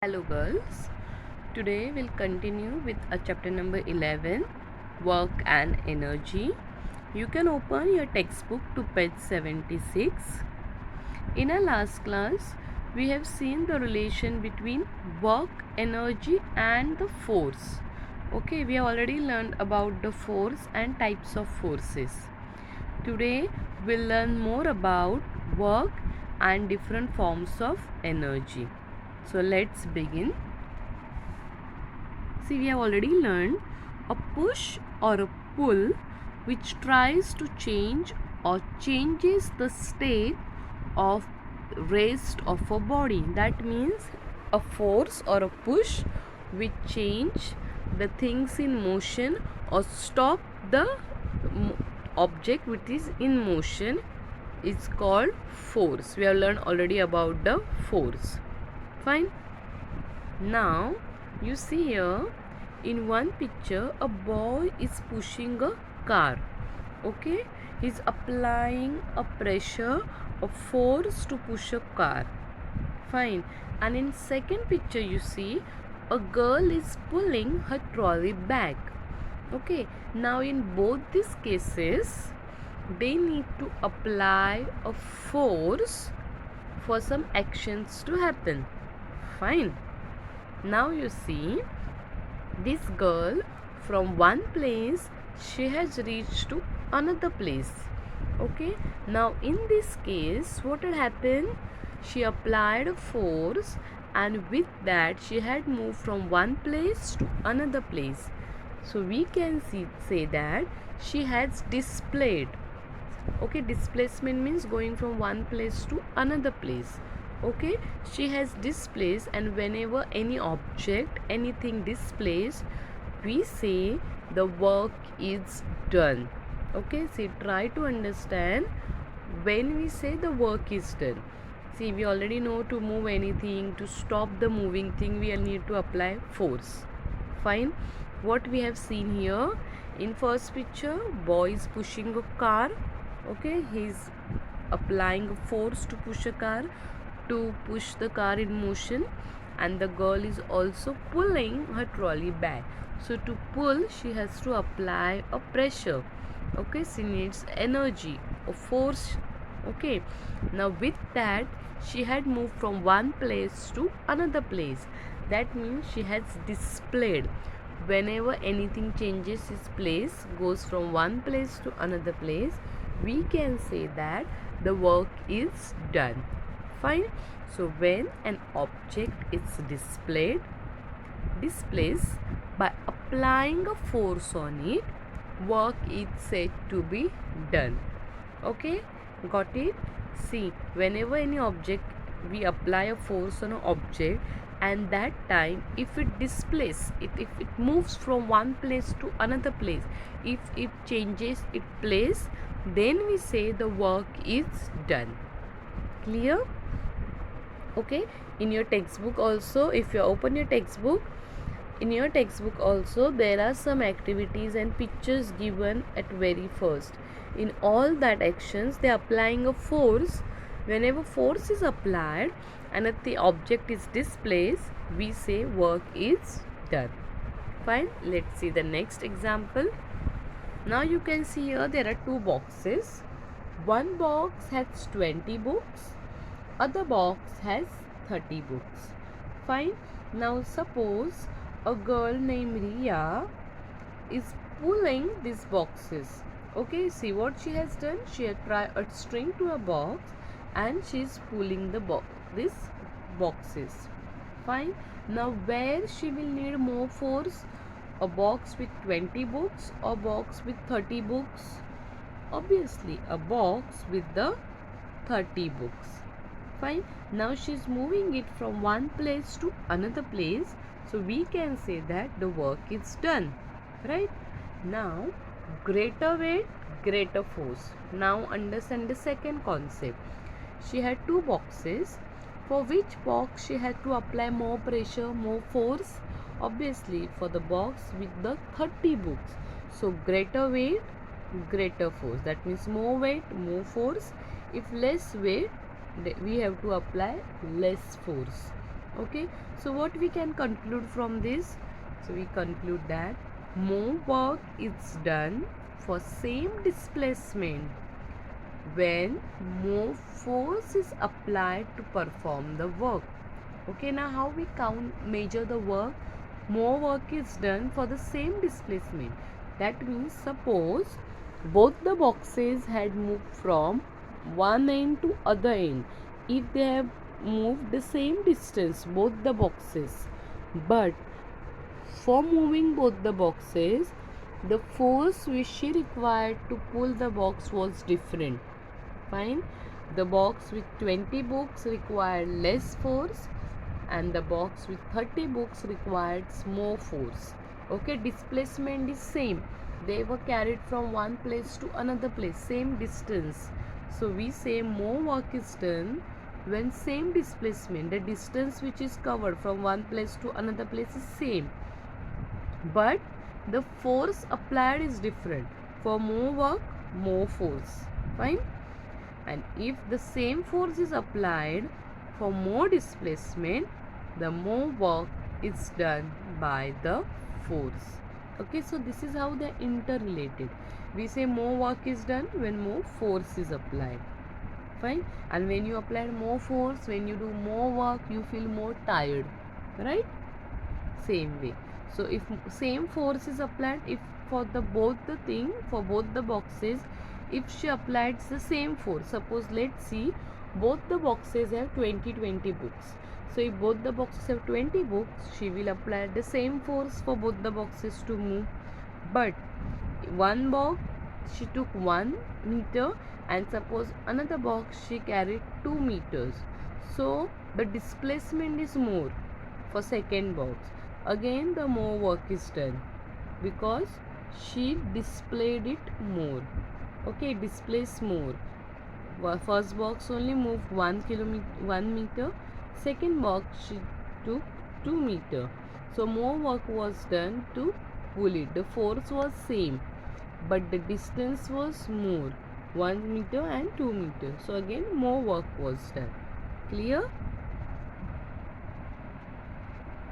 Hello girls, today we'll continue with chapter number 11, Work and Energy. You can open your textbook to page 76. In our last class, we have seen the relation between work, energy and the force. Okay, we have already learned about the force and types of forces. Today we'll learn more about work and different forms of energy. So let's begin. See, we have already learned a push or a pull which tries to change or changes the state of rest of a body. That means a force or a push which change the things in motion or stop the object which is in motion is called force. We have learned already about the force. Fine. Now you see here in one picture a boy is pushing a car. Okay, he's applying a pressure, a force to push a car. Fine. And in second picture you see a girl is pulling her trolley bag. Okay, now in both these cases they need to apply a force for some actions to happen. Fine. Now you see this girl from one place she has reached to another place. Okay, now in this case what had happened, she applied a force and with that she had moved from one place to another place. So we can say that she has displayed. Okay, displacement means going from one place to another place. Okay, she has displaced, and whenever any object, anything displays, we say the work is done. Okay, see, try to understand when we say the work is done. See, we already know to move anything, to stop the moving thing, we need to apply force. Fine. What we have seen here in first picture, boy is pushing a car. Okay, he's applying a force to push a car, to push the car in motion, and the girl is also pulling her trolley bag. So to pull she has to apply a pressure. Okay, she needs energy or force. Okay, now with that she had moved from one place to another place. That means she has displayed. Whenever anything changes its place, goes from one place to another place, we can say that the work is done. Fine. So when an object is displaced by applying a force on it, work is said to be done. Okay, got it? See, whenever any object we apply a force on an object, and that time if it displaces it, if it moves from one place to another place, if it changes its place, then we say the work is done. Clear? Okay, in your textbook also, if you open your textbook, in your textbook also there are some activities and pictures given at very first. In all that actions they are applying a force. Whenever force is applied and if the object is displaced, we say work is done. Fine. Let's see the next example. Now you can see here there are two boxes. One box has 20 books, other box has 30 books. Fine. Now suppose a girl named Ria is pulling these boxes. Okay, see what she has done. She had tried a string to a box and she is pulling these boxes. Fine. Now where she will need more force? A box with 20 books or box with 30 books? Obviously a box with the 30 books. Fine. Now she is moving it from one place to another place. So we can say that the work is done. Right. Now greater weight, greater force. Now understand the second concept. She had two boxes. For which box she had to apply more pressure, more force? Obviously for the box with the 30 books. So greater weight, greater force. That means more weight, more force. If less weight, we have to apply less force. Okay, so what we can conclude from this? So we conclude that more work is done for same displacement when more force is applied to perform the work. Okay, now how we measure the work? More work is done for the same displacement. That means suppose both the boxes had moved from one end to other end. If they have moved the same distance, both the boxes, but for moving both the boxes, the force which she required to pull the box was different. Fine. The box with 20 books required less force and the box with 30 books required more force. Okay, displacement is same. They were carried from one place to another place, same distance. So we say more work is done when same displacement, the distance which is covered from one place to another place is same, but the force applied is different. For more work, more force. Fine. And if the same force is applied for more displacement, the more work is done by the force. Okay, so this is how they are interrelated. We say more work is done when more force is applied. Fine. And when you apply more force, when you do more work, you feel more tired, right? Same way. So if same force is applied, if for the both the thing, for both the boxes, if she applied the same force, suppose let's see, both the boxes have 20 books. So if both the boxes have 20 books, she will apply the same force for both the boxes to move. But one box she took 1 meter, and suppose another box she carried 2 meters, so the displacement is more for second box. Again the more work is done because she displayed it more. Okay, displace more. First box only moved 1 meter, second box she took 2 meter, so more work was done to pull it. The force was same but the distance was more, 1 meter and 2 meter, so again more work was done. Clear?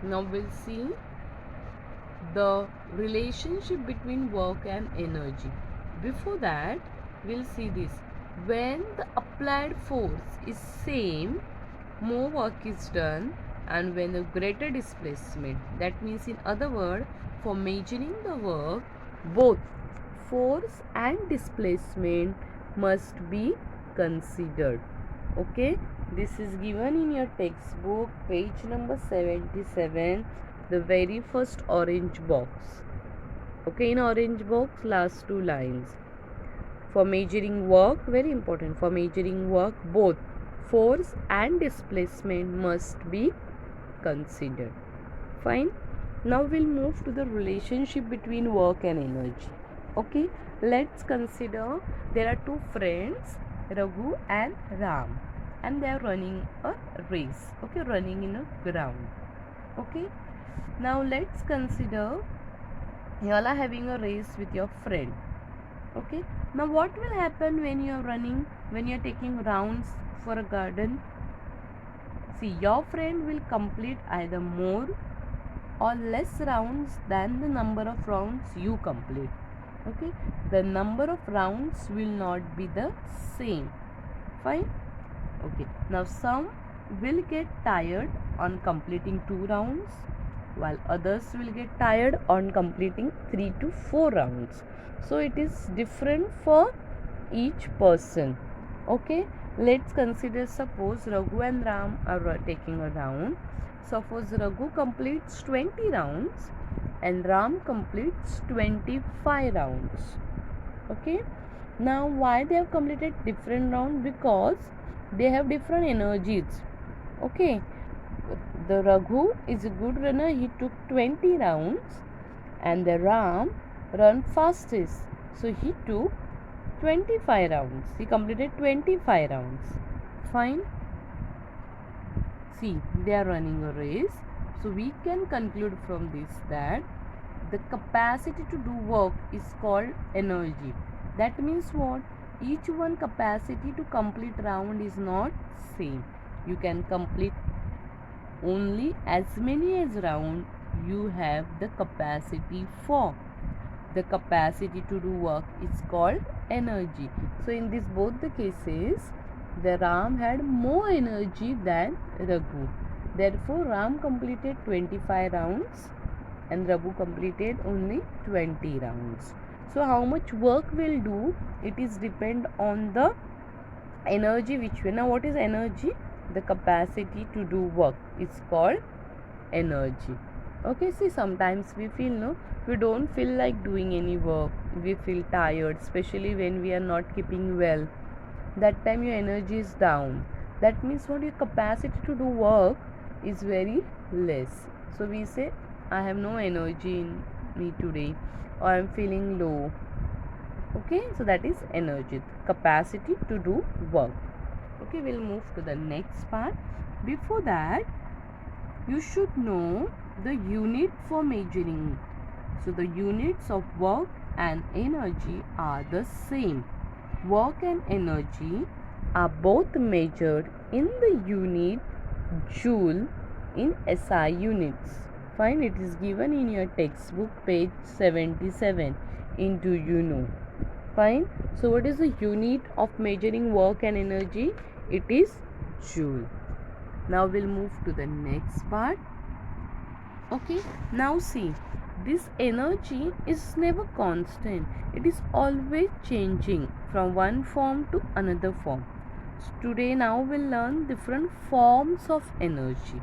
Now we'll see the relationship between work and energy. Before that, we'll see this. When the applied force is same, more work is done, and when a greater displacement, that means in other words, for measuring the work, both force and displacement must be considered. Okay, this is given in your textbook, page number 77, the very first orange box. Okay, in orange box, last two lines. For measuring work, very important, for measuring work, both force and displacement must be considered. Fine. Now we'll move to the relationship between work and energy. Okay, let's consider there are two friends, Raghu and Ram, and they are running a race. Okay, running in a ground. Okay, now let's consider you all are having a race with your friend. Okay, now what will happen when you are running, when you are taking rounds for a garden? See, your friend will complete either more or less rounds than the number of rounds you complete. Okay, the number of rounds will not be the same. Fine. Okay, now some will get tired on completing 2 rounds, while others will get tired on completing 3 to 4 rounds. So it is different for each person. Okay, let's consider, suppose Raghu and Ram are taking a round. Suppose Raghu completes 20 rounds and Ram completes 25 rounds. Okay, now why they have completed different rounds? Because they have different energies. Okay, the Raghu is a good runner, he took 20 rounds, and the Ram run fastest, so he took 25 rounds. He completed 25 rounds. Fine. See, they are running a race. So we can conclude from this that the capacity to do work is called energy. That means what? Each one capacity to complete round is not same. You can complete only as many as round you have the capacity for. The capacity to do work is called energy. So in this both the cases, the Ram had more energy than Raghu. Therefore, Ram completed 25 rounds and Raghu completed only 20 rounds. So how much work will do, it is depend on the energy which we now. What is energy? The capacity to do work is called energy. Okay, see, sometimes we feel, no, we don't feel like doing any work, we feel tired, especially when we are not keeping well. That time your energy is down. That means what, your capacity to do work is very less. So we say, I have no energy in me today, or I am feeling low. Okay, so that is energy, capacity to do work. Okay, we'll move to the next part. Before that, you should know the unit for measuring. So the units of work and energy are the same. Work and energy are both measured in the unit joule in SI units. Fine, it is given in your textbook page 77 into Fine. So what is the unit of measuring work and energy? It is joule. Now we'll move to the next part. Okay, now see, this energy is never constant. It is always changing from one form to another form. So today now we'll learn different forms of energy.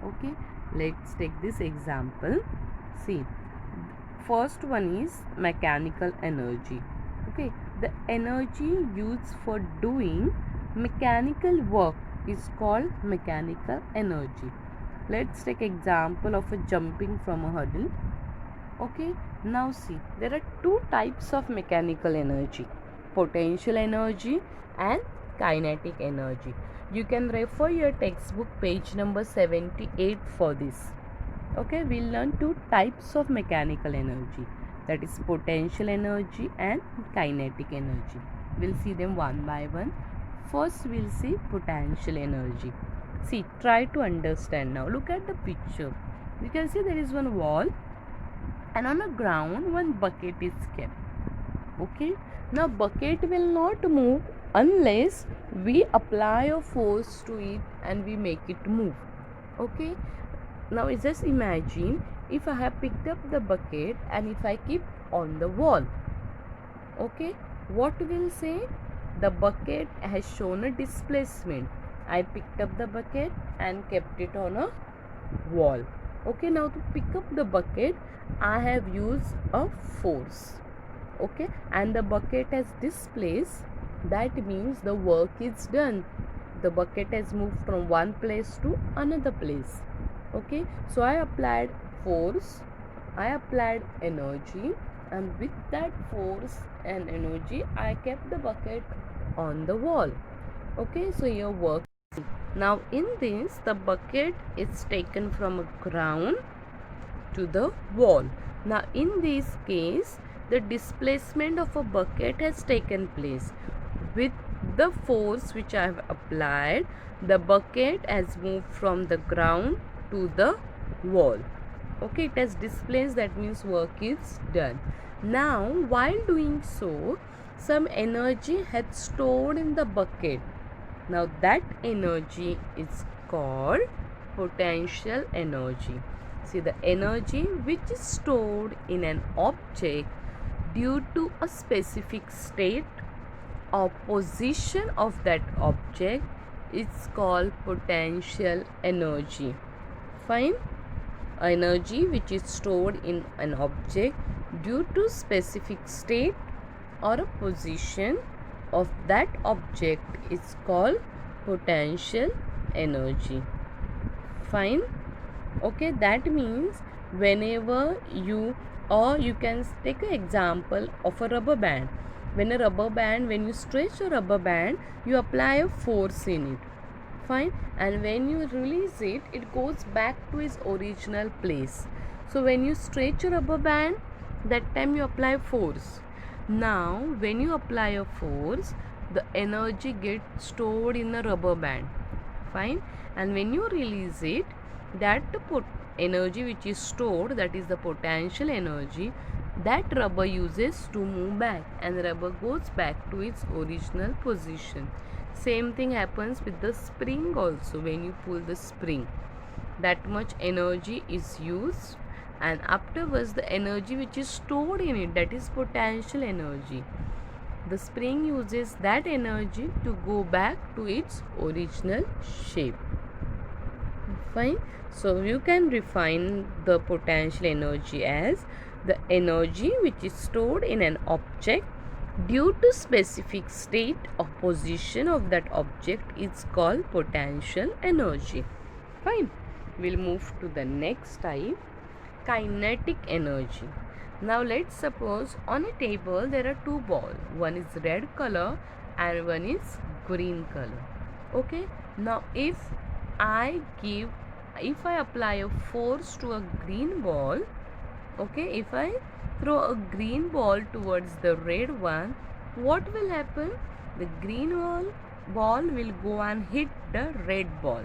Okay, let's take this example. See, first one is mechanical energy. Okay, the energy used for doing mechanical work is called mechanical energy. Let's take example of a jumping from a hurdle. Okay, now see, there are two types of mechanical energy: potential energy and kinetic energy. You can refer your textbook page number 78 for this. Okay, we'll learn two types of mechanical energy, that is potential energy and kinetic energy. We'll see them one by one. First, we'll see potential energy. See, try to understand now. Look at the picture. You can see there is one wall, and on the ground one bucket is kept. Okay, now bucket will not move unless we apply a force to it and we make it move. Okay, now just imagine if I have picked up the bucket and if I keep on the wall. Okay, what will say? The bucket has shown a displacement. I picked up the bucket and kept it on a wall. Okay, now to pick up the bucket I have used a force. Okay, and the bucket has displaced. That means the work is done. The bucket has moved from one place to another place. Okay, so I applied force, I applied energy, and with that force and energy I kept the bucket on the wall. Okay, so your work. Now in this, the bucket is taken from a ground to the wall. Now in this case, the displacement of a bucket has taken place. With the force which I have applied, the bucket has moved from the ground to the wall. Okay, it has displaced, that means work is done. Now while doing so, some energy had stored in the bucket. Now that energy is called potential energy. See, the energy which is stored in an object due to a specific state or position of that object is called potential energy. Fine. Energy which is stored in an object due to specific state or a position of that object is called potential energy. Fine. Okay, that means whenever you, or you can take an example of a rubber band. When you stretch a rubber band, you apply a force in it. Fine, and when you release it, it goes back to its original place. So when you stretch a rubber band, that time you apply force. Now when you apply a force, the energy gets stored in the rubber band. Fine, and when you release it, that the energy which is stored, that is the potential energy, that rubber uses to move back, and rubber goes back to its original position. Same thing happens with the spring also. When you pull the spring, that much energy is used, and afterwards the energy which is stored in it, that is potential energy, the spring uses that energy to go back to its original shape. Fine. So you can refine the potential energy as the energy which is stored in an object due to specific state or position of that object is called potential energy. Fine. We'll move to the next type, kinetic energy. Now let's suppose on a table there are two balls. One is red color and one is green color. Okay. Now if I apply a force to a green ball, okay, if I throw a green ball towards the red one, what will happen? The green ball will go and hit the red ball.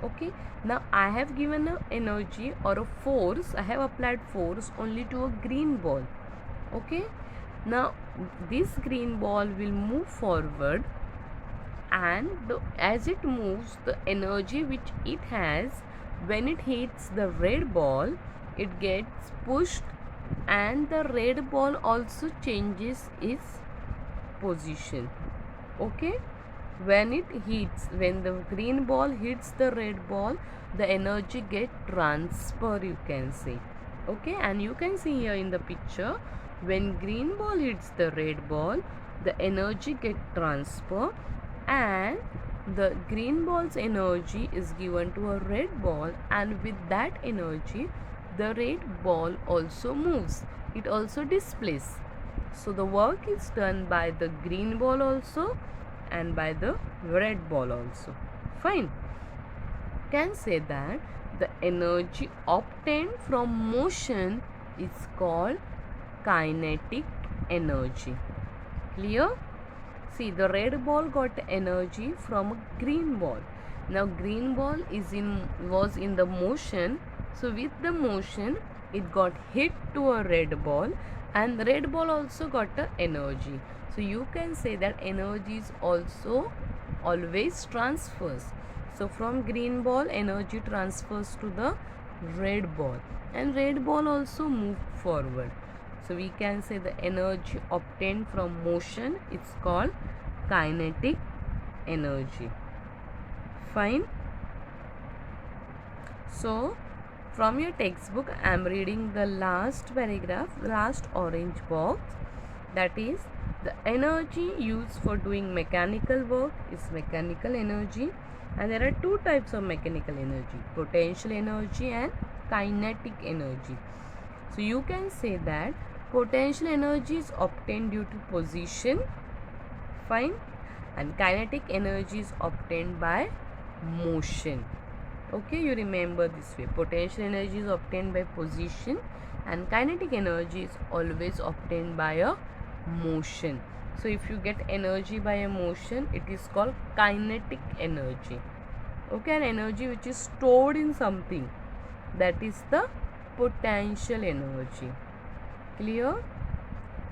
Okay, now I have given an energy or a force, I have applied force only to a green ball. Okay, now this green ball will move forward, and as it moves, the energy which it has, when it hits the red ball, it gets pushed, and the red ball also changes its position. Okay, when the green ball hits the red ball, the energy get transfer, you can say. Okay, and you can see here in the picture, when green ball hits the red ball, the energy get transfer, and the green ball's energy is given to a red ball, and with that energy the red ball also moves, it also displays. So the work is done by the green ball also and by the red ball also. Fine. Can say that the energy obtained from motion is called kinetic energy. Clear? See, the red ball got energy from a green ball. Now green ball was in the motion, so with the motion it got hit to a red ball, and the red ball also got the energy. So you can say that energy is also always transfers. So from green ball, energy transfers to the red ball, and red ball also moved forward. So we can say the energy obtained from motion is called kinetic energy. Fine. So from your textbook I am reading the last paragraph, last orange box, that is the energy used for doing mechanical work is mechanical energy, and there are two types of mechanical energy, potential energy and kinetic energy. So you can say that potential energy is obtained due to position, fine, and kinetic energy is obtained by motion. Okay, you remember this way, potential energy is obtained by position and kinetic energy is always obtained by a motion. So if you get energy by a motion, it is called kinetic energy. Okay, an energy which is stored in something, that is the potential energy. Clear?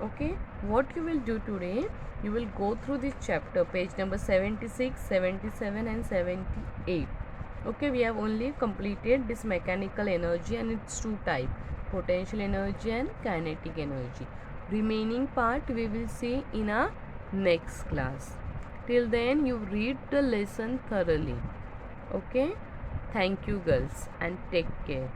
Okay, what you will do today, you will go through this chapter, page number 76, 77 and 78. Okay, we have only completed this mechanical energy and its two types, potential energy and kinetic energy. Remaining part we will see in our next class. Till then you read the lesson thoroughly. Okay, thank you girls and take care.